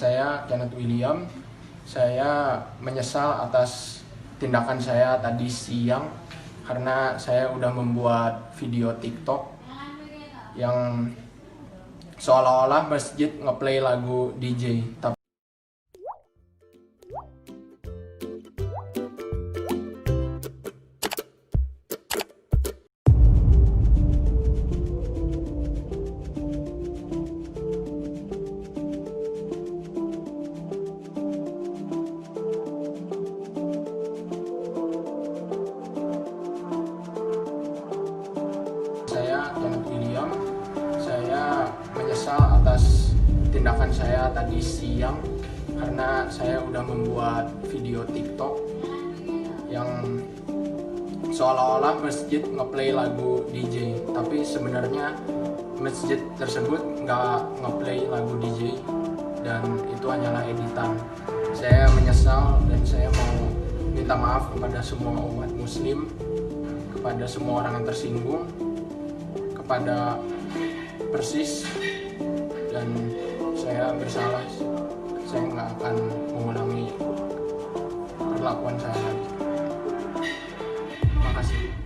Saya Kenwilboy. Saya menyesal atas tindakan saya tadi siang karena saya udah membuat video TikTok yang seolah-olah Masjid ngeplay lagu DJ. Saya Kenwilboy. Saya menyesal atas tindakan saya tadi siang karena saya udah membuat video TikTok yang seolah-olah Masjid ngeplay lagu DJ, tapi sebenarnya Masjid tersebut nggak ngeplay lagu DJ dan itu hanyalah editan. Saya menyesal dan saya mau minta maaf kepada semua umat muslim, kepada semua orang yang tersinggung, kepada Persis, dan saya bersalah. Saya nggak akan mengulangi perlakuan saya lagi. Terima kasih.